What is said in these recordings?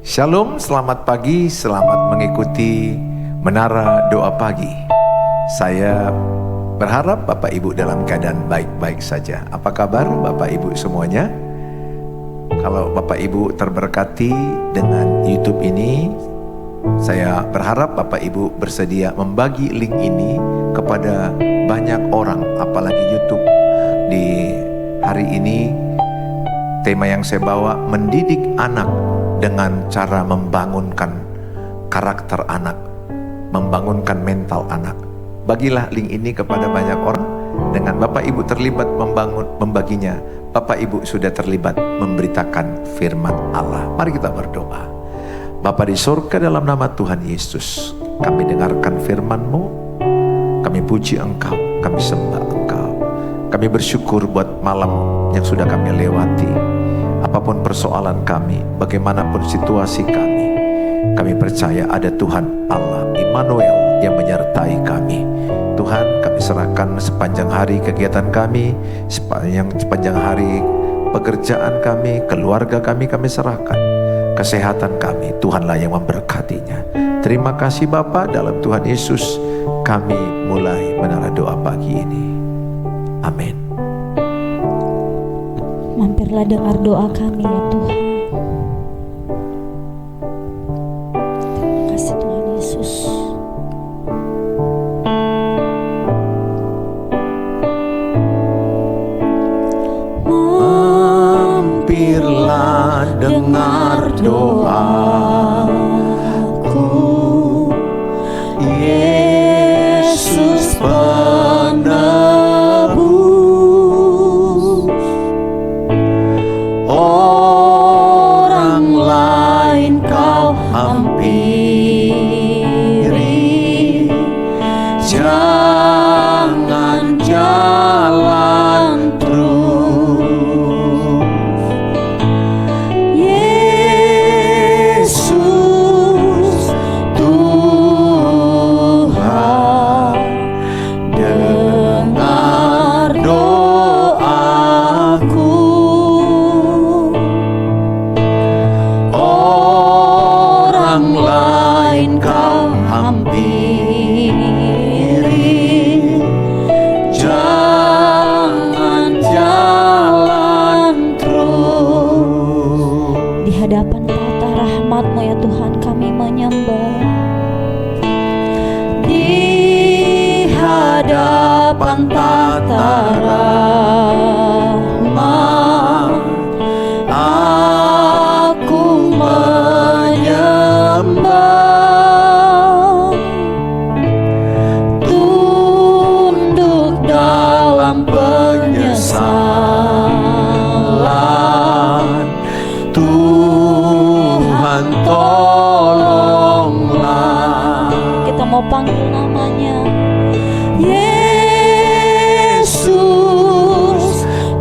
Shalom, selamat pagi, selamat mengikuti Menara Doa Pagi. Saya berharap Bapak Ibu dalam keadaan baik-baik saja. Apa kabar Bapak Ibu semuanya? Kalau Bapak Ibu terberkati dengan YouTube ini, saya berharap Bapak Ibu bersedia membagi link ini kepada banyak orang, apalagi YouTube. Di hari ini, tema yang saya bawa, mendidik anak dengan cara membangunkan karakter anak, membangunkan mental anak. Bagilah link ini kepada banyak orang. Dengan Bapak Ibu terlibat membaginya, Bapak Ibu sudah terlibat memberitakan firman Allah. Mari kita berdoa. Bapa di surga, dalam nama Tuhan Yesus, kami dengarkan firman-Mu, kami puji Engkau, kami sembah Engkau. Kami bersyukur buat malam yang sudah kami lewati. Apapun persoalan kami, bagaimanapun situasi kami percaya ada Tuhan Allah Immanuel yang menyertai kami. Tuhan, kami serahkan sepanjang hari kegiatan kami, sepanjang hari pekerjaan kami, keluarga kami serahkan. Kesehatan kami, Tuhanlah yang memberkatinya. Terima kasih Bapa, dalam Tuhan Yesus kami mulai menara doa pagi ini. Amin. Mampirlah dengar doa kami ya Tuhan. Terima kasih Tuhan Yesus. Mampirlah dengar doaku, Yesus penebus. Orang lain kau hampiri, jangan jalan terus. Yesus Tuhan, dengar doaku. Orang lain kau hampiri, jangan jalan terus. Di hadapan tata rahmat-Mu ya Tuhan kami menyembah. Di hadapan tata rahmat, aku menyembah, tunduk dalam penyesalan. Tuhan tolonglah. Kita mau panggil namanya. Yesus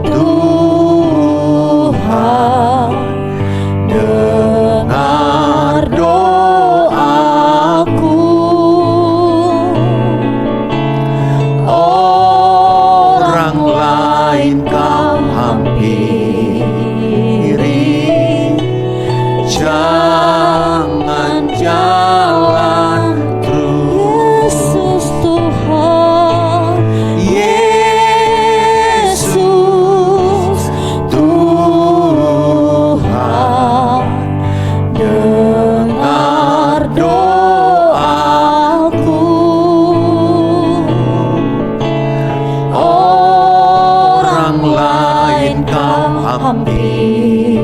Tuhan, dengar doaku. Orang lain kau hampiri, jangan jalan terus. Yesus Tuhan, Yesus Tuhan, dengar doaku. Orang lain kau hampiri,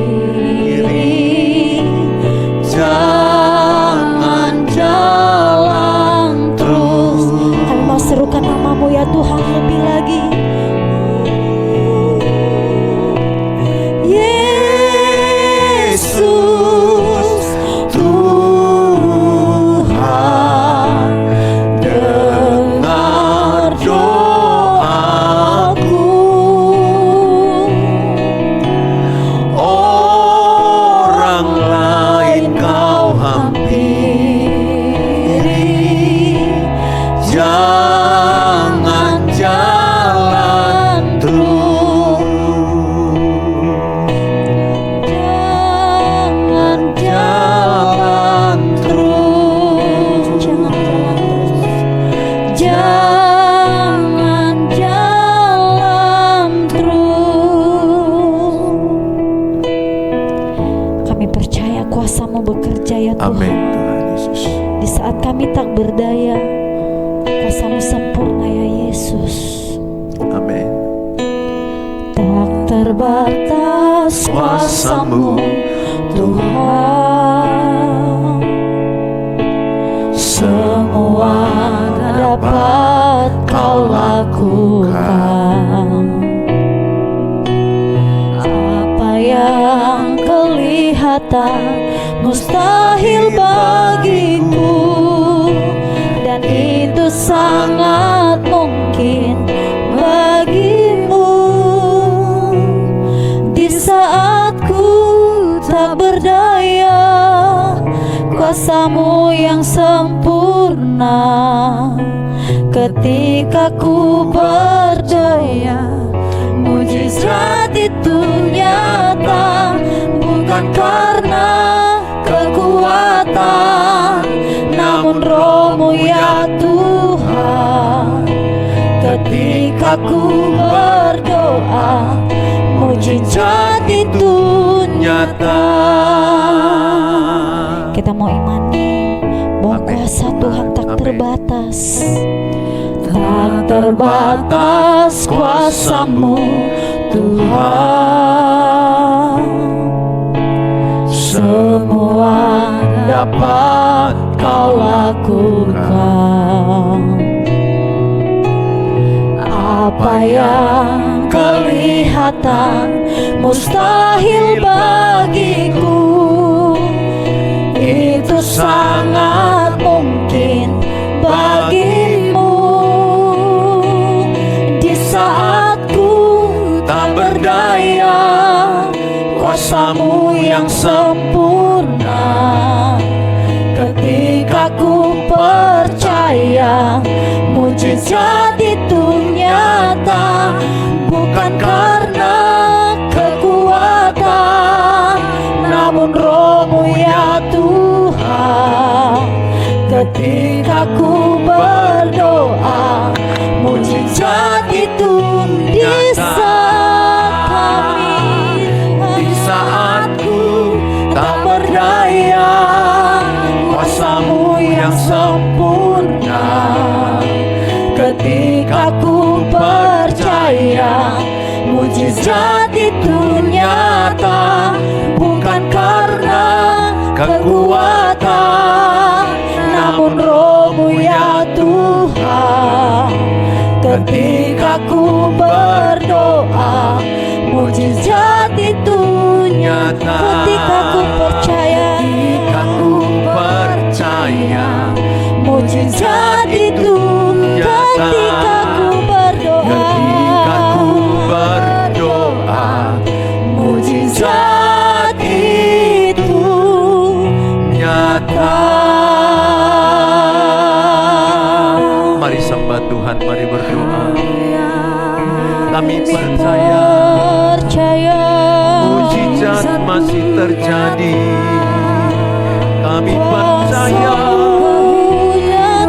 percaya kuasa-Mu bekerja ya Tuhan. Amin Tuhan Yesus. Di saat kami tak berdaya, kuasa-Mu sempurna ya Yesus. Amin. Tak terbatas kuasa-Mu Tuhan, semua dapat Kau lakukan. Apa yang kelihatan mustahil bagiku, dan itu sangat mungkin bagimu. Di saat ku tak berdaya, kuasa-Mu yang sempurna. Ketika ku berdaya, mujizat itu nyata, bukan karena kekuatan, namun Roh-Mu ya Tuhan. Ketika ku berdoa, mujizat itu nyata. Kita mau imani bahwa kuasa Tuhan tak terbatas. Tak terbatas kuasa-Mu Tuhan, semua dapat Kau lakukan. Apa yang kelihatan mustahil bagiku, itu sangat mungkin bagimu. Di saat ku tak berdaya, kuasa-Mu yang sempurna. Ketika ku percaya, mujizat itu nyata, bukan karena kekuatan, namun Roh-Mu ya Tuhan. Ketika ku berdoa, mujizat itu nyata. Di saat ku tak berdaya, kuasa-Mu yang sempurna. Ketika ku percaya, mujizat itu nyata, bukan karena kekuatan, namun Roh-Mu ya Tuhan. Ketika ku berdoa, mujizat itu nyata. Ketika ku percaya, mujizat itu nyata. Ketika ku berdoa, mujizat itu nyata. Mari sembah Tuhan, mari berdoa. Kami percaya mujizat masih terjadi. Kami percaya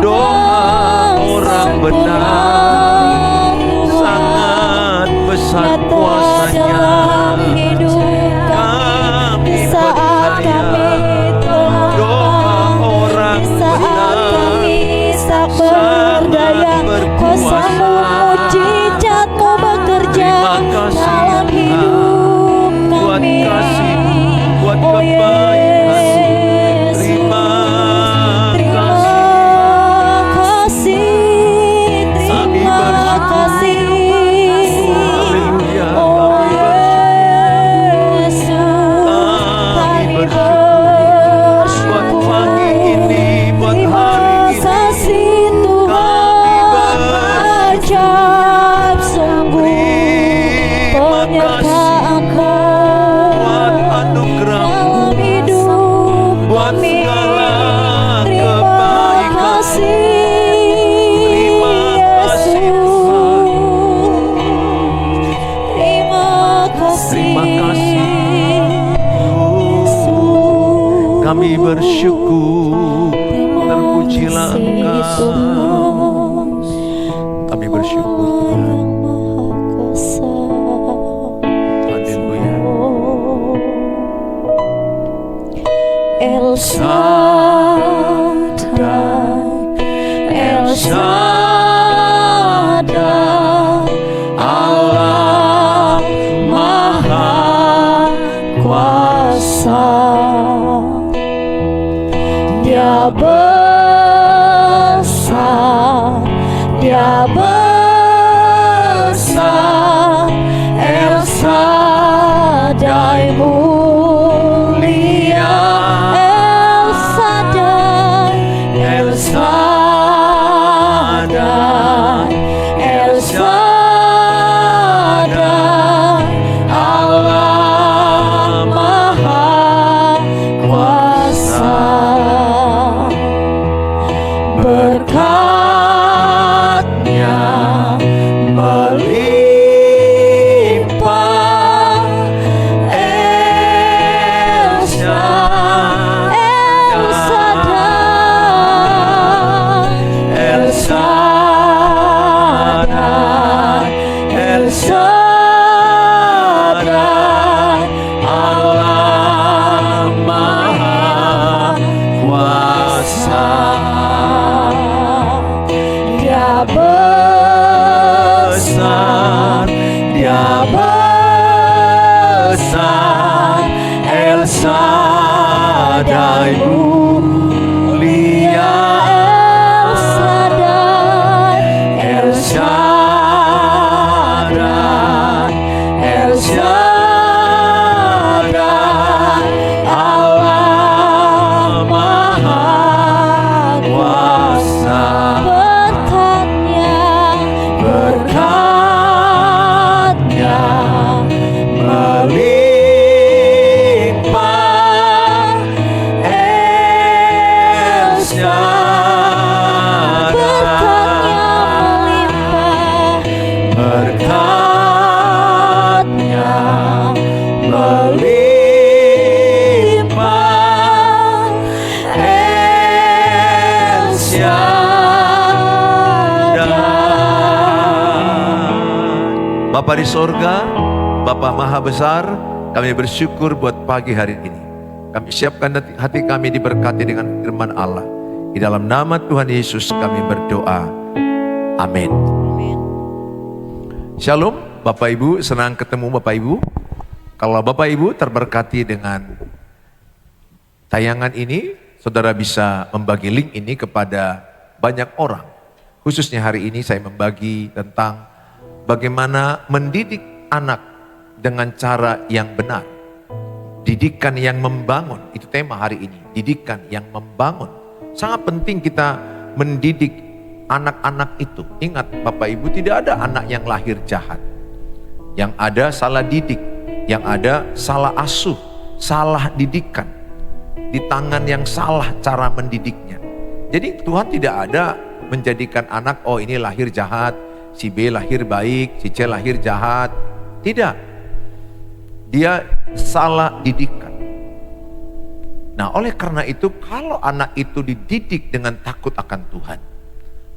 doa orang benar sangat besar kuasanya. Kami percaya doa orang benar sangat berkuasa. Mujizat-Mu bekerja dalam hidup kami. Buat kebaikan. Terima kasih. Terima kasih. Haleluya. Oh Yesus, kami bersyukur. Buat pagi ini, buat hari ini, kasih Tuhan ajaib sungguh. Penyertaan-Mu buat anugerah, dalam hidup buat kami. segala Terima kebaikan. kasih Terima kasih, Yesus. Terima kasih Terima kasih. Yesus. Kami bersyukur. Terima Terpujilah kasih, Engkau. Tuhan. Kami bersyukur Allah Tuhan. yang Maha Kuasa. Haleluya. El Shaddai, El Shaddai, Allah Maha Kuasa. Dia besar, Dia besar, El Shaddai mulia, El Shaddai, El Shaddai, El Shaddai, Allah Maha Kuasa. Berkatnya melimpah, El Shaddai, El Shaddai, El Shaddai, Allah Maha Kuasa. Dia besar, Dia besar, El Shaddai mulia, El Shaddai, El Shaddai, El Shaddai, Allah Maha Kuasa. Berkatnya melimpah, El Shaddai. Berkatnya melimpah, El Shaddai. Bapa di sorga, Bapa Maha Besar, kami bersyukur buat pagi hari ini. Kami siapkan hati kami diberkati dengan firman Allah. Di dalam nama Tuhan Yesus kami berdoa. Amin. Shalom Bapak Ibu, senang ketemu Bapak Ibu. Kalau Bapak Ibu terberkati dengan tayangan ini, saudara bisa membagi link ini kepada banyak orang. Khususnya hari ini saya membagi tentang bagaimana mendidik anak dengan cara yang benar. Didikan yang membangun, itu tema hari ini. Didikan yang membangun. Sangat penting kita mendidik anak-anak itu. Ingat Bapak Ibu, tidak ada anak yang lahir jahat. Yang ada salah didik, yang ada salah asuh, salah didikan. Di tangan yang salah cara mendidiknya. Jadi Tuhan tidak ada menjadikan anak, oh ini lahir jahat, si B lahir baik, si C lahir jahat. Tidak. Dia salah didikan. Nah, oleh karena itu kalau anak itu dididik dengan takut akan Tuhan.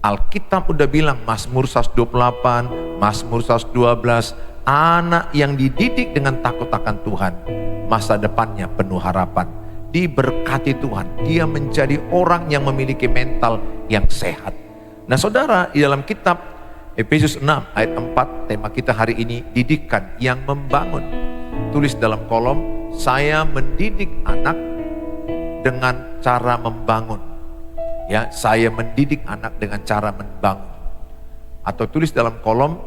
Alkitab udah bilang Mazmur 128, Mazmur 112, anak yang dididik dengan takut akan Tuhan, masa depannya penuh harapan. Diberkati Tuhan, dia menjadi orang yang memiliki mental yang sehat. Nah, saudara, di dalam kitab Efesus 6 ayat 4, tema kita hari ini, didikan yang membangun. Tulis dalam kolom, saya mendidik anak dengan cara membangun. Ya, saya mendidik anak dengan cara membangun. Atau tulis dalam kolom,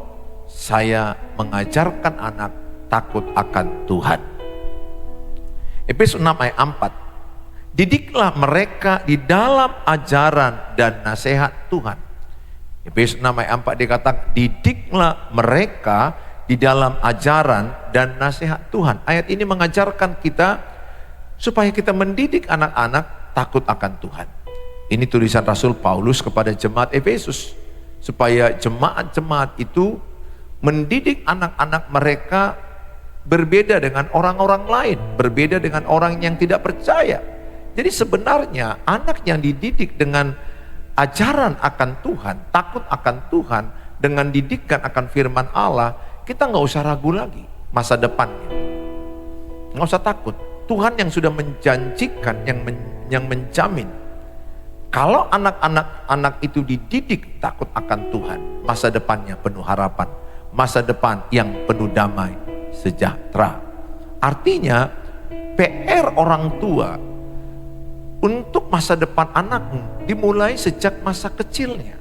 saya mengajarkan anak takut akan Tuhan. Efesus 6 ayat 4. Didiklah mereka di dalam ajaran dan nasihat Tuhan. Efesus 6 ayat 4 dikatakan, didiklah mereka di dalam ajaran dan nasihat Tuhan. Ayat ini mengajarkan kita supaya kita mendidik anak-anak takut akan Tuhan. Ini tulisan Rasul Paulus kepada jemaat Efesus. Supaya jemaat-jemaat itu mendidik anak-anak mereka berbeda dengan orang-orang lain. Berbeda dengan orang yang tidak percaya. Jadi sebenarnya anak yang dididik dengan ajaran akan Tuhan, takut akan Tuhan, dengan didikan akan firman Allah, kita nggak usah ragu lagi masa depannya. Nggak usah takut. Tuhan yang sudah menjanjikan, yang menjamin. Kalau anak-anak itu dididik takut akan Tuhan, masa depannya penuh harapan, masa depan yang penuh damai, sejahtera. Artinya PR orang tua untuk masa depan anakmu dimulai sejak masa kecilnya.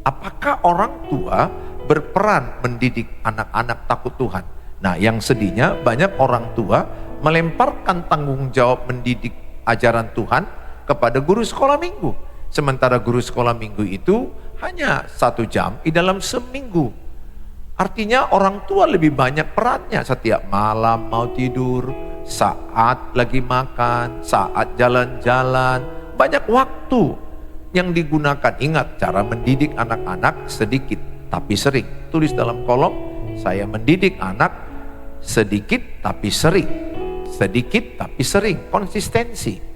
Apakah orang tua berperan mendidik anak-anak takut Tuhan? Nah, yang sedihnya banyak orang tua melemparkan tanggung jawab mendidik ajaran Tuhan kepada guru sekolah minggu. Sementara guru sekolah minggu itu hanya 1 jam di dalam seminggu. Artinya orang tua lebih banyak perannya setiap malam mau tidur, saat lagi makan, saat jalan-jalan. Banyak waktu yang digunakan. Ingat, cara mendidik anak-anak sedikit tapi sering. Tulis dalam kolom, saya mendidik anak sedikit tapi sering. Sedikit tapi sering, konsistensi.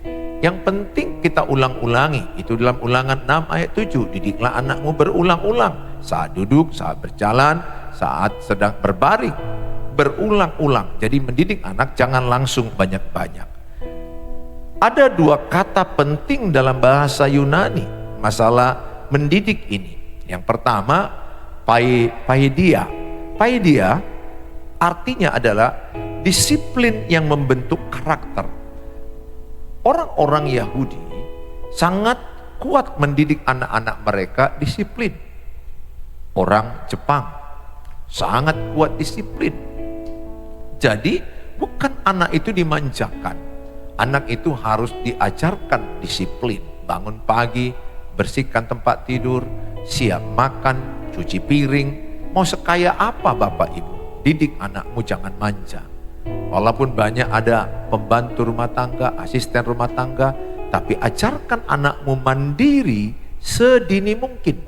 Yang penting kita ulang-ulangi. Itu dalam Ulangan 6 ayat 7. Didiklah anakmu berulang-ulang. Saat duduk, saat berjalan, saat sedang berbaring. Berulang-ulang. Jadi mendidik anak jangan langsung banyak-banyak. Ada 2 kata penting dalam bahasa Yunani masalah mendidik ini. Yang pertama, paidia. Paidia artinya adalah disiplin yang membentuk karakter. Orang-orang Yahudi sangat kuat mendidik anak-anak mereka disiplin. Orang Jepang sangat kuat disiplin. Jadi bukan anak itu dimanjakan. Anak itu harus diajarkan disiplin. Bangun pagi, bersihkan tempat tidur, siap makan, cuci piring. Mau sekaya apa Bapak Ibu? Didik anakmu jangan manja. Walaupun banyak ada pembantu rumah tangga, asisten rumah tangga, tapi ajarkan anakmu mandiri sedini mungkin.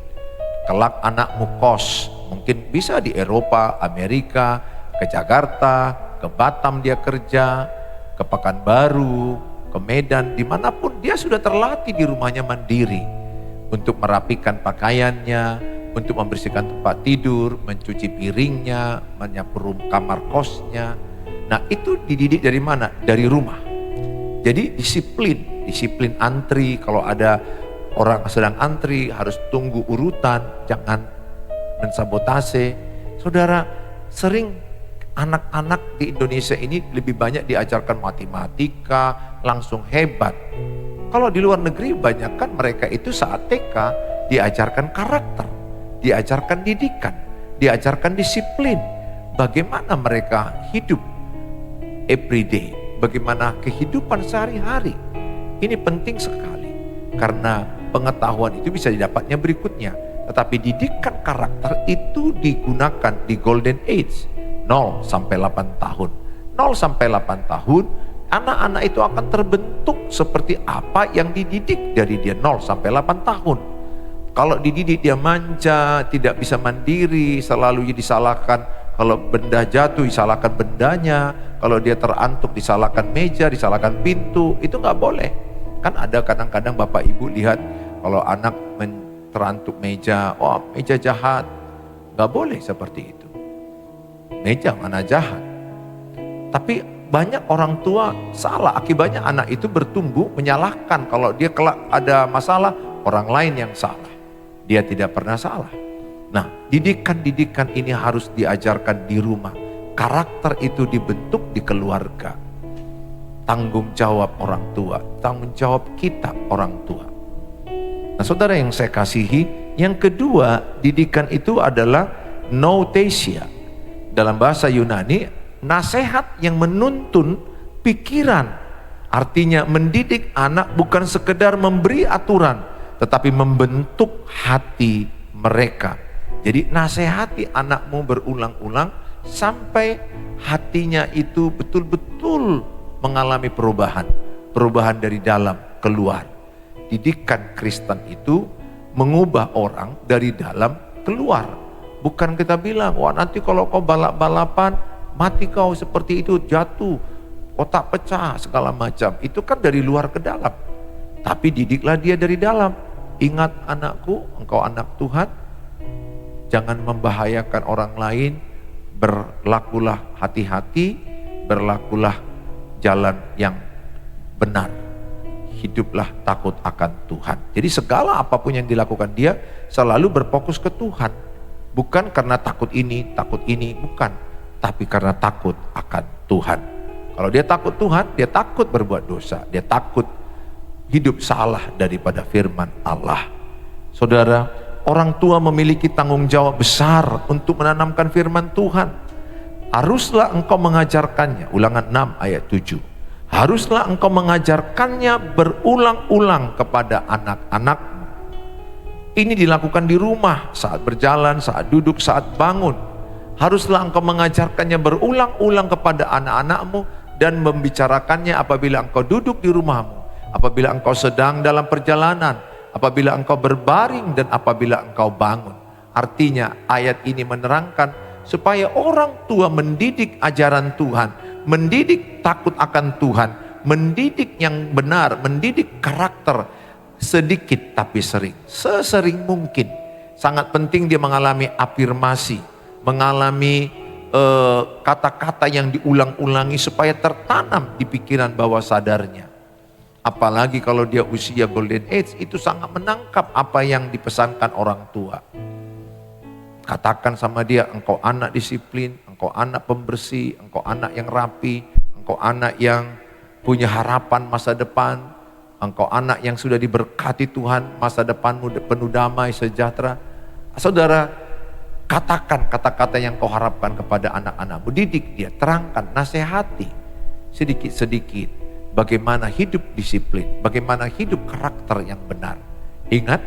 Kelak anakmu kos, mungkin bisa di Eropa, Amerika, ke Jakarta, ke Batam dia kerja, ke Pekanbaru, ke Medan, dimanapun dia sudah terlatih di rumahnya mandiri. Untuk merapikan pakaiannya, untuk membersihkan tempat tidur, mencuci piringnya, menyapu kamar kosnya. Nah, itu dididik dari mana? Dari rumah. Jadi disiplin antri. Kalau ada orang sedang antri harus tunggu urutan, jangan mensabotase. Saudara, sering anak-anak di Indonesia ini lebih banyak diajarkan matematika, langsung hebat. Kalau di luar negeri banyak kan mereka itu saat TK diajarkan karakter, diajarkan didikan, diajarkan disiplin. Bagaimana mereka hidup everyday, bagaimana kehidupan sehari-hari. Ini penting sekali karena pengetahuan itu bisa didapatnya berikutnya. Tetapi didikan karakter itu digunakan di golden age 0 sampai 8 tahun. 0 sampai 8 tahun anak-anak itu akan terbentuk seperti apa yang dididik dari dia 0 sampai 8 tahun. Kalau dididik dia manja, tidak bisa mandiri, selalu disalahkan. Kalau benda jatuh disalahkan bendanya, kalau dia terantuk disalahkan meja, disalahkan pintu, itu nggak boleh. Kan ada kadang-kadang Bapak Ibu lihat kalau anak terantuk meja, oh meja jahat, nggak boleh seperti itu. Meja mana jahat. Tapi banyak orang tua salah, akibatnya anak itu bertumbuh menyalahkan. Kalau dia kelak ada masalah, orang lain yang salah. Dia tidak pernah salah. Nah, didikan-didikan ini harus diajarkan di rumah. Karakter itu dibentuk di keluarga. Tanggung jawab orang tua, tanggung jawab kita orang tua. Nah, saudara yang saya kasihi, yang kedua, didikan itu adalah nouthesia. Dalam bahasa Yunani, nasihat yang menuntun pikiran. Artinya mendidik anak bukan sekedar memberi aturan, tetapi membentuk hati mereka. Jadi nasihati anakmu berulang-ulang sampai hatinya itu betul-betul mengalami perubahan. Perubahan dari dalam keluar. Didikan Kristen itu mengubah orang dari dalam keluar. Bukan kita bilang, wah nanti kalau kau balap-balapan, mati kau seperti itu, jatuh, otak pecah, segala macam. Itu kan dari luar ke dalam. Tapi didiklah dia dari dalam. Ingat anakku, engkau anak Tuhan, jangan membahayakan orang lain, berlakulah hati-hati, berlakulah jalan yang benar. Hiduplah takut akan Tuhan. Jadi segala apapun yang dilakukan dia selalu berfokus ke Tuhan. Bukan karena takut ini, bukan. Tapi karena takut akan Tuhan. Kalau dia takut Tuhan, dia takut berbuat dosa. Dia takut hidup salah daripada firman Allah. Saudara, orang tua memiliki tanggung jawab besar untuk menanamkan firman Tuhan. Haruslah engkau mengajarkannya. Ulangan 6 ayat 7. Haruslah engkau mengajarkannya berulang-ulang kepada anak-anakmu. Ini dilakukan di rumah, saat berjalan, saat duduk, saat bangun. Haruslah engkau mengajarkannya berulang-ulang kepada anak-anakmu dan membicarakannya apabila engkau duduk di rumahmu, apabila engkau sedang dalam perjalanan, apabila engkau berbaring, dan apabila engkau bangun. Artinya ayat ini menerangkan supaya orang tua mendidik ajaran Tuhan, mendidik takut akan Tuhan, mendidik yang benar, mendidik karakter, sedikit tapi sering, sesering mungkin. Sangat penting dia mengalami afirmasi, mengalami kata-kata yang diulang-ulangi supaya tertanam di pikiran bawah sadarnya. Apalagi kalau dia usia golden age, itu sangat menangkap apa yang dipesankan orang tua. Katakan sama dia, engkau anak disiplin, engkau anak pembersih, engkau anak yang rapi, engkau anak yang punya harapan masa depan, engkau anak yang sudah diberkati Tuhan, masa depanmu penuh damai, sejahtera. Saudara, katakan kata-kata yang kau harapkan kepada anak-anakmu. Didik dia, terangkan, nasihati sedikit-sedikit bagaimana hidup disiplin, bagaimana hidup karakter yang benar. Ingat,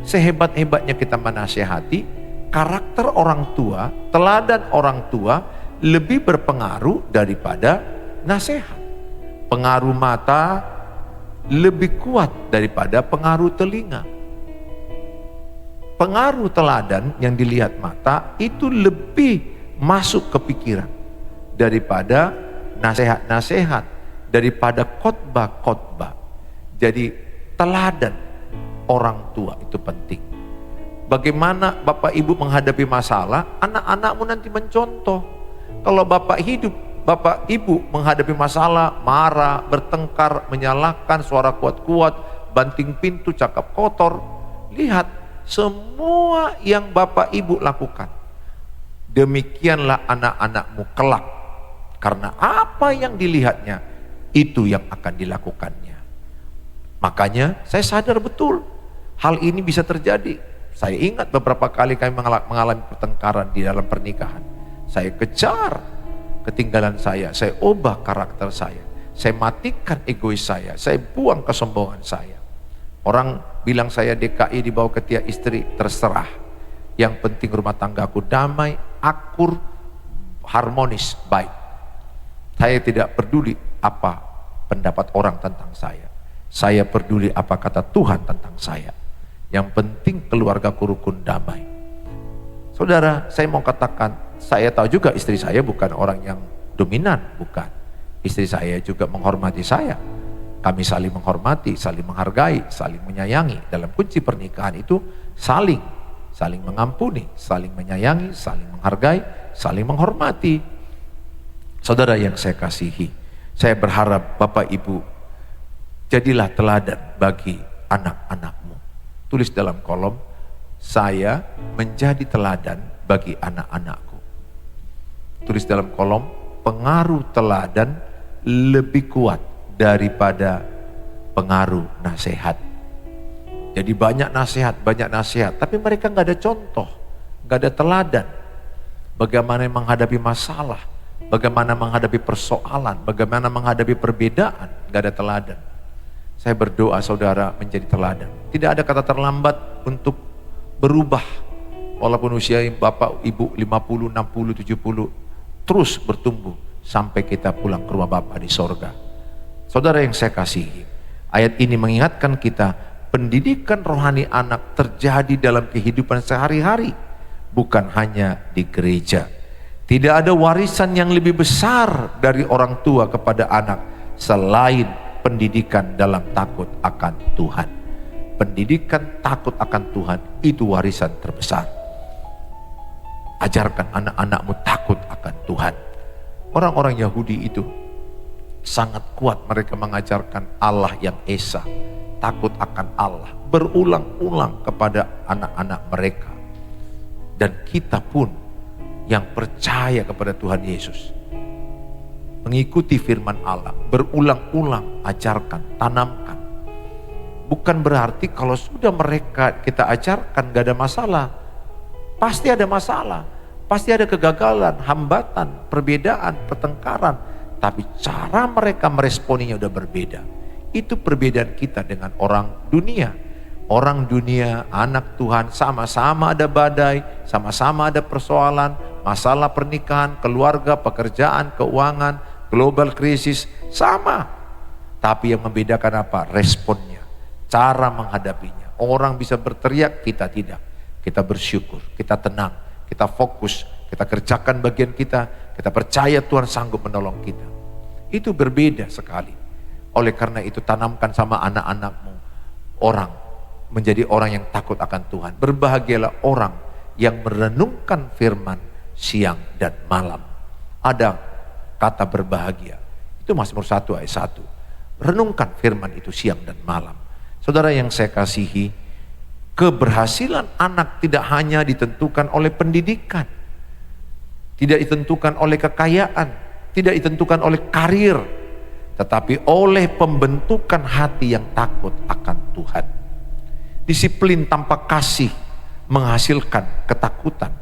sehebat-hebatnya kita menasihati, karakter orang tua, teladan orang tua lebih berpengaruh daripada nasihat. Pengaruh mata lebih kuat daripada pengaruh telinga. Pengaruh teladan yang dilihat mata itu lebih masuk ke pikiran daripada nasihat-nasihat, daripada khotbah-khotbah. Jadi teladan orang tua itu penting. Bagaimana Bapak Ibu menghadapi masalah, anak-anakmu nanti mencontoh. Kalau Bapak Ibu menghadapi masalah, marah, bertengkar, menyalahkan, suara kuat-kuat, banting pintu, cakap kotor. Lihat, semua yang Bapak Ibu lakukan, demikianlah anak-anakmu kelak. Karena apa yang dilihatnya, itu yang akan dilakukannya. Makanya saya sadar betul, hal ini bisa terjadi. Saya ingat beberapa kali kami mengalami pertengkaran di dalam pernikahan. Saya kejar ketinggalan saya ubah karakter saya matikan egois saya buang kesombongan saya. Orang bilang saya DKI dibawa ke tiap istri, terserah. Yang penting rumah tanggaku damai, akur, harmonis, baik. Saya tidak peduli apa pendapat orang tentang saya. Saya peduli apa kata Tuhan tentang saya. Yang penting keluargaku rukun damai. Saudara, saya mau katakan, saya tahu juga istri saya bukan orang yang dominan, bukan. Istri saya juga menghormati saya. Kami saling menghormati, saling menghargai, saling menyayangi. Dalam kunci pernikahan itu saling mengampuni, saling menyayangi, saling menghargai, saling menghormati. Saudara yang saya kasihi, saya berharap Bapak Ibu jadilah teladan bagi anak-anakmu. Tulis dalam kolom, saya menjadi teladan bagi anak-anakku. Tulis dalam kolom, pengaruh teladan lebih kuat daripada pengaruh nasihat. Jadi banyak nasihat, tapi mereka nggak ada contoh, nggak ada teladan. Bagaimana menghadapi masalah, bagaimana menghadapi persoalan, bagaimana menghadapi perbedaan, nggak ada teladan. Saya berdoa saudara menjadi teladan. Tidak ada kata terlambat untuk berubah. Walaupun usia Bapak Ibu 50, 60, 70 terus bertumbuh sampai kita pulang ke rumah Bapa di sorga. Saudara yang saya kasihi, ayat ini mengingatkan kita, pendidikan rohani anak terjadi dalam kehidupan sehari-hari, bukan hanya di gereja. Tidak ada warisan yang lebih besar dari orang tua kepada anak selain pendidikan dalam takut akan Tuhan. Pendidikan takut akan Tuhan itu warisan terbesar. Ajarkan anak-anakmu takut akan Tuhan. Orang-orang Yahudi itu Sangat kuat mereka mengajarkan Allah yang esa, takut akan Allah, berulang-ulang kepada anak-anak mereka. Dan kita pun yang percaya kepada Tuhan Yesus, mengikuti firman Allah, berulang-ulang ajarkan, tanamkan. Bukan berarti kalau sudah mereka kita ajarkan gak ada masalah. Pasti ada masalah, pasti ada kegagalan, hambatan, perbedaan, pertengkaran. Tapi cara mereka meresponinya udah berbeda. Itu perbedaan kita dengan orang dunia. Orang dunia, anak Tuhan, sama-sama ada badai, sama-sama ada persoalan, masalah pernikahan, keluarga, pekerjaan, keuangan, global krisis, sama. Tapi yang membedakan apa? Responnya, cara menghadapinya. Orang bisa berteriak, kita tidak. Kita bersyukur, kita tenang, kita fokus, kita kerjakan bagian kita percaya Tuhan sanggup menolong kita. Itu berbeda sekali. Oleh karena itu tanamkan sama anak-anakmu orang menjadi orang yang takut akan Tuhan. Berbahagialah orang yang merenungkan firman siang dan malam. Ada kata berbahagia. Itu Mazmur 1 ayat 1. Renungkan firman itu siang dan malam. Saudara yang saya kasihi, keberhasilan anak tidak hanya ditentukan oleh pendidikan, tidak ditentukan oleh kekayaan, tidak ditentukan oleh karir, tetapi oleh pembentukan hati yang takut akan Tuhan. Disiplin tanpa kasih menghasilkan ketakutan.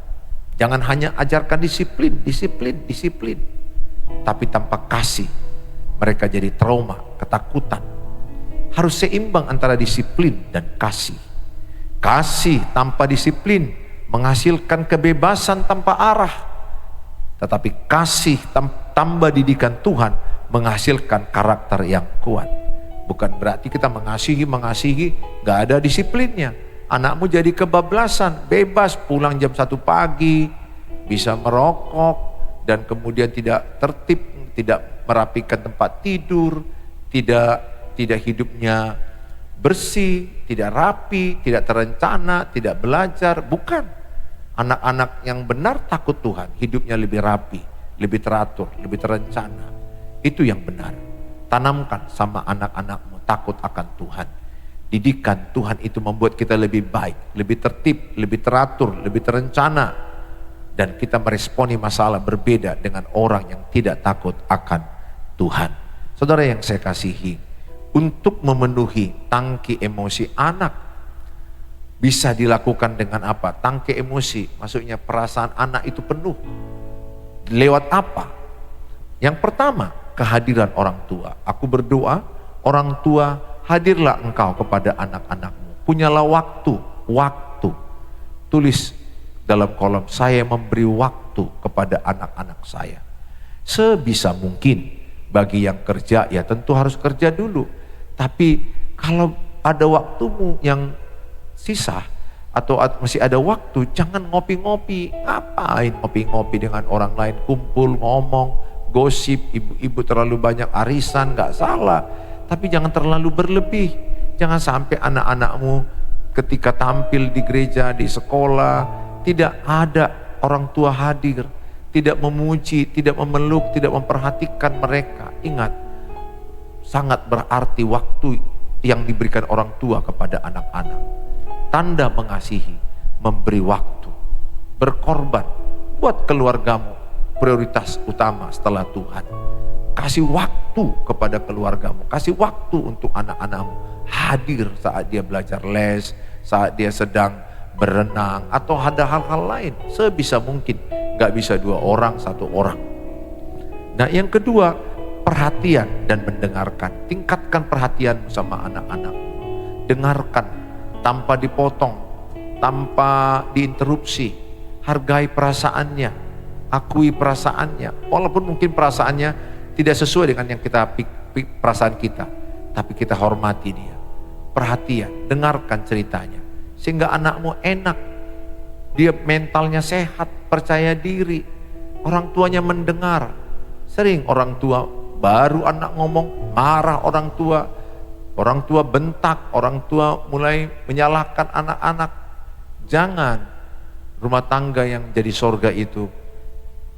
Jangan hanya ajarkan disiplin, tapi tanpa kasih mereka jadi trauma, ketakutan. Harus seimbang antara disiplin dan kasih. Kasih tanpa disiplin menghasilkan kebebasan tanpa arah. Tetapi kasih tambah didikan Tuhan menghasilkan karakter yang kuat. Bukan berarti kita mengasihi, gak ada disiplinnya. Anakmu jadi kebablasan, bebas pulang jam 1 pagi, bisa merokok, dan kemudian tidak tertib, tidak merapikan tempat tidur, tidak hidupnya bersih, tidak rapi, tidak terencana, tidak belajar. Bukan. Anak-anak yang benar takut Tuhan, hidupnya lebih rapi, lebih teratur, lebih terencana. Itu yang benar. Tanamkan sama anak-anakmu takut akan Tuhan. Didikan Tuhan itu membuat kita lebih baik, lebih tertib, lebih teratur, lebih terencana. Dan kita meresponi masalah berbeda dengan orang yang tidak takut akan Tuhan. Saudara yang saya kasihi, untuk memenuhi tangki emosi anak bisa dilakukan dengan apa? Tangki emosi, maksudnya perasaan anak itu penuh. Lewat apa? Yang pertama, kehadiran orang tua. Aku berdoa, orang tua, hadirlah engkau kepada anak-anakmu. Punyalah waktu. Tulis dalam kolom, saya memberi waktu kepada anak-anak saya. Sebisa mungkin. Bagi yang kerja, ya tentu harus kerja dulu. Tapi kalau ada waktumu yang sisa atau masih ada waktu, jangan ngopi-ngopi. Ngapain ngopi-ngopi dengan orang lain, kumpul, ngomong, gosip, ibu-ibu terlalu banyak arisan, gak salah. Tapi jangan terlalu berlebih. Jangan sampai anak-anakmu ketika tampil di gereja, di sekolah, tidak ada orang tua hadir, tidak memuji, tidak memeluk, tidak memperhatikan mereka. Ingat, sangat berarti waktu yang diberikan orang tua kepada anak-anak. Tanda mengasihi, memberi waktu, berkorban, buat keluargamu prioritas utama setelah Tuhan. Kasih waktu kepada keluargamu, kasih waktu untuk anak-anakmu, hadir saat dia belajar les, saat dia sedang berenang, atau ada hal-hal lain. Sebisa mungkin, gak bisa 2 orang, 1 orang. Nah yang kedua, perhatian dan mendengarkan. Tingkatkan perhatianmu sama anak-anak. Dengarkan tanpa dipotong, tanpa diinterupsi. Hargai perasaannya, akui perasaannya. Walaupun mungkin perasaannya tidak sesuai dengan yang perasaan kita, tapi kita hormati dia. Perhatian, dengarkan ceritanya, sehingga anakmu enak, dia mentalnya sehat, percaya diri. Orang tuanya mendengar. Sering orang tua baru anak ngomong, marah orang tua bentak, orang tua mulai menyalahkan anak-anak. Jangan. Rumah tangga yang jadi sorga itu,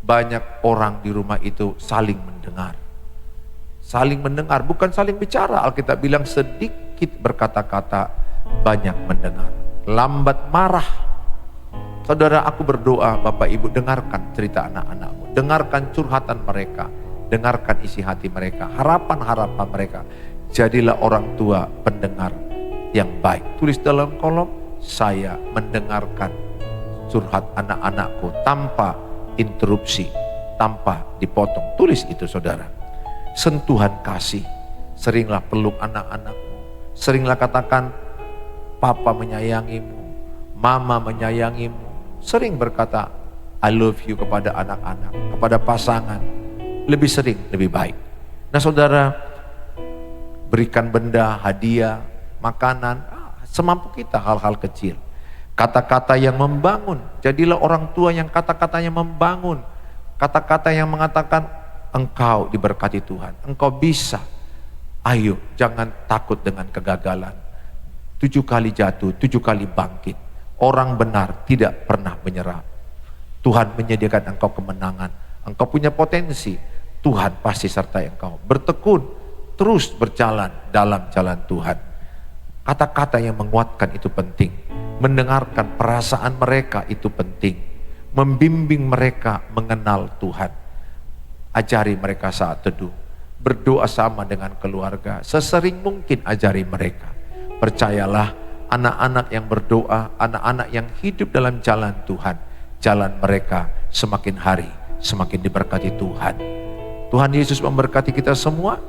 banyak orang di rumah itu saling mendengar, Saling mendengar, bukan saling bicara. Alkitab bilang sedikit berkata-kata, banyak mendengar. Lambat marah. Saudara, aku berdoa, Bapak Ibu, dengarkan cerita anak-anakmu, dengarkan curhatan mereka, dengarkan isi hati mereka, harapan-harapan mereka. Jadilah orang tua pendengar yang baik. Tulis dalam kolom, saya mendengarkan curhat anak-anakku tanpa interupsi, tanpa dipotong. Tulis itu, saudara. Sentuhan kasih, seringlah peluk anak-anakmu, seringlah katakan, papa menyayangimu, mama menyayangimu. Sering berkata, I love you kepada anak-anak, kepada pasangan. Lebih sering, lebih baik. Nah saudara, berikan benda, hadiah, makanan, semampu kita, hal-hal kecil. Kata-kata yang membangun, jadilah orang tua yang kata-katanya membangun. Kata-kata yang mengatakan, engkau diberkati Tuhan, engkau bisa. Ayo, jangan takut dengan kegagalan. 7 kali jatuh, 7 kali bangkit. Orang benar tidak pernah menyerah. Tuhan menyediakan engkau kemenangan. Engkau punya potensi. Tuhan pasti sertai engkau. Bertekun, terus berjalan dalam jalan Tuhan. Kata-kata yang menguatkan itu penting. Mendengarkan perasaan mereka itu penting. Membimbing mereka mengenal Tuhan. Ajari mereka saat teduh. Berdoa sama dengan keluarga. Sesering mungkin ajari mereka. Percayalah, anak-anak yang berdoa, anak-anak yang hidup dalam jalan Tuhan, jalan mereka semakin hari semakin diberkati Tuhan. Tuhan Yesus memberkati kita semua.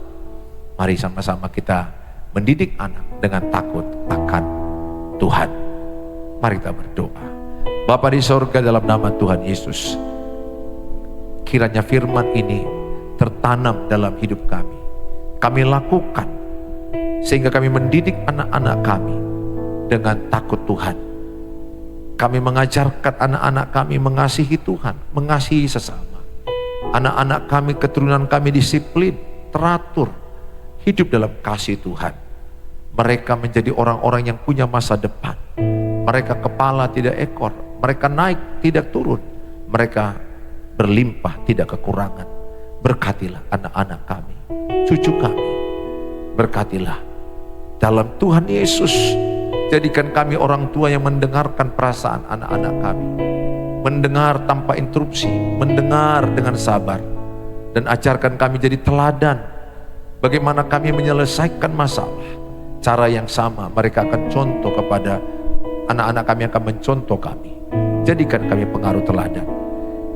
Mari sama-sama kita mendidik anak dengan takut akan Tuhan. Mari kita berdoa. Bapa di sorga, dalam nama Tuhan Yesus, kiranya firman ini tertanam dalam hidup kami. Kami lakukan sehingga kami mendidik anak-anak kami dengan takut Tuhan. Kami mengajarkan anak-anak kami mengasihi Tuhan, mengasihi sesama. Anak-anak kami, keturunan kami disiplin, teratur, hidup dalam kasih Tuhan. Mereka menjadi orang-orang yang punya masa depan. Mereka kepala tidak ekor, mereka naik tidak turun, mereka berlimpah tidak kekurangan. Berkatilah anak-anak kami, cucu kami, berkatilah dalam Tuhan Yesus. Jadikan kami orang tua yang mendengarkan perasaan anak-anak kami. Mendengar tanpa interupsi, mendengar dengan sabar. Dan ajarkan kami jadi teladan. Bagaimana kami menyelesaikan masalah. Cara yang sama mereka akan contoh kepada anak-anak kami, akan mencontoh kami. Jadikan kami pengaruh teladan.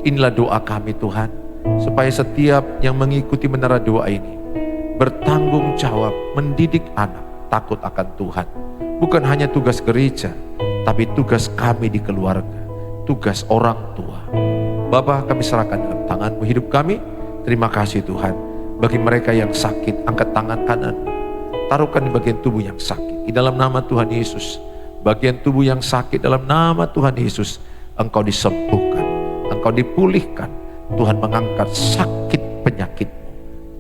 Inilah doa kami Tuhan. Supaya setiap yang mengikuti menara doa ini bertanggung jawab mendidik anak takut akan Tuhan. Bukan hanya tugas gereja, tapi tugas kami di keluarga, tugas orang tua. Bapa, kami serahkan dalam tangan-Mu hidup kami. Terima kasih Tuhan. Bagi mereka yang sakit, angkat tangan kanan. Taruhkan di bagian tubuh yang sakit. Di dalam nama Tuhan Yesus. Bagian tubuh yang sakit dalam nama Tuhan Yesus. Engkau disembuhkan. Engkau dipulihkan. Tuhan mengangkat sakit penyakitmu.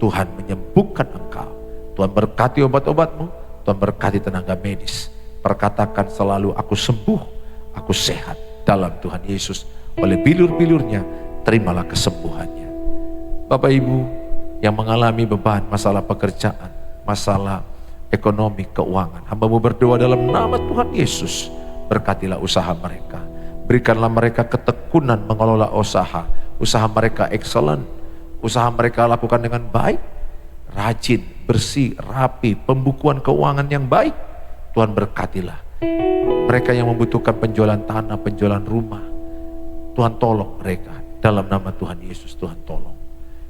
Tuhan menyembuhkan engkau. Tuhan berkati obat-obatmu. Tuhan berkati tenaga medis. Perkatakan selalu, aku sembuh, aku sehat dalam Tuhan Yesus. Oleh bilur-bilurnya, terimalah kesembuhannya. Bapak Ibu yang mengalami beban, masalah pekerjaan, masalah ekonomi, keuangan, hamba-Mu berdoa dalam nama Tuhan Yesus. Berkatilah usaha mereka. Berikanlah mereka ketekunan mengelola usaha. Usaha mereka excellent. Usaha mereka lakukan dengan baik. Rajin, bersih, rapi, pembukuan keuangan yang baik. Tuhan berkatilah. Mereka yang membutuhkan penjualan tanah, penjualan rumah, Tuhan tolong mereka. Dalam nama Tuhan Yesus, Tuhan tolong.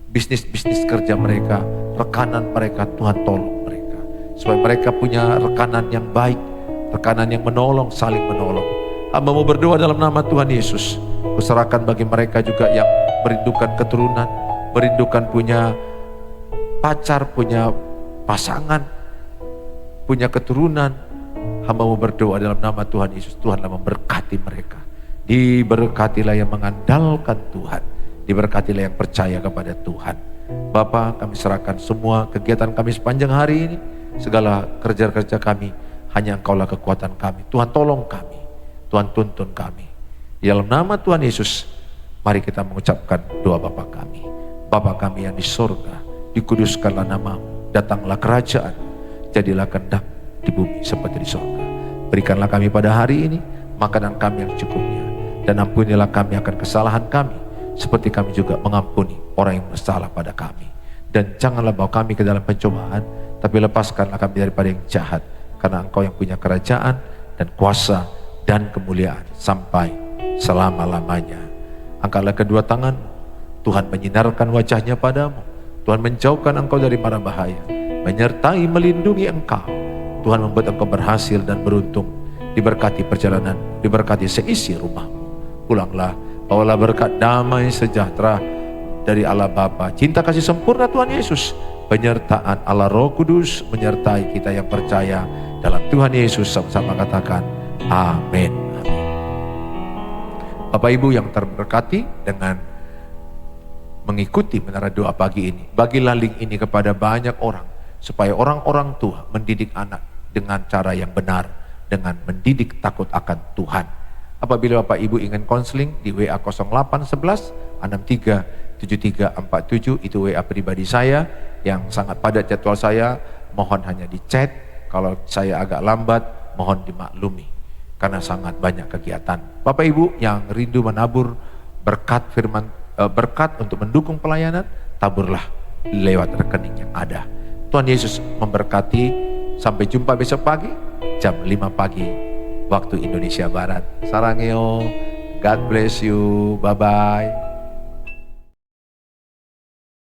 Bisnis-bisnis kerja mereka, rekanan mereka, Tuhan tolong mereka. Supaya mereka punya rekanan yang baik, rekanan yang menolong, saling menolong. Hamba-Mu berdoa dalam nama Tuhan Yesus. Kuserahkan bagi mereka juga yang merindukan keturunan, merindukan punya pacar, punya pasangan, punya keturunan. Hamba-Mu berdoa dalam nama Tuhan Yesus. Tuhanlah memberkati mereka. Diberkatilah yang mengandalkan Tuhan. Diberkatilah yang percaya kepada Tuhan. Bapa, kami serahkan semua kegiatan kami sepanjang hari ini. Segala kerja-kerja kami, hanya Engkaulah kekuatan kami. Tuhan tolong kami. Tuhan tuntun kami. Di dalam nama Tuhan Yesus, mari kita mengucapkan doa Bapa kami. Bapa kami yang di sorga, dikuduskanlah namamu, datanglah kerajaan, jadilah kehendak di bumi seperti di surga. Berikanlah kami pada hari ini makanan kami yang cukupnya, dan ampunilah kami akan kesalahan kami, seperti kami juga mengampuni orang yang bersalah pada kami. Dan janganlah bawa kami ke dalam pencobaan, tapi lepaskanlah kami daripada yang jahat, karena Engkau yang punya kerajaan dan kuasa dan kemuliaan sampai selama-lamanya. Angkatlah kedua tanganmu, Tuhan menyinarkan wajahnya padamu, Tuhan menjauhkan engkau dari mara bahaya, menyertai melindungi engkau. Tuhan membuat engkau berhasil dan beruntung, diberkati perjalanan, diberkati seisi rumahmu. Pulanglah, bawalah berkat damai sejahtera dari Allah Bapa, cinta kasih sempurna Tuhan Yesus, penyertaan Allah Roh Kudus menyertai kita yang percaya dalam Tuhan Yesus. Sama-sama katakan amin. Amin. Bapak Ibu yang terberkati, dengan mengikuti menara doa pagi ini, bagilah link ini kepada banyak orang, supaya orang-orang tua mendidik anak dengan cara yang benar, dengan mendidik takut akan Tuhan. Apabila Bapak Ibu ingin konseling, di WA 0811 63 7347, itu WA pribadi saya yang sangat padat jadwal saya. Mohon hanya di chat, kalau saya agak lambat mohon dimaklumi karena sangat banyak kegiatan. Bapak Ibu yang rindu menabur berkat firman, berkat untuk mendukung pelayanan, taburlah lewat rekening yang ada. Tuhan Yesus memberkati. Sampai jumpa besok pagi jam 5 pagi waktu Indonesia Barat. Sarangeo, God bless you, bye bye.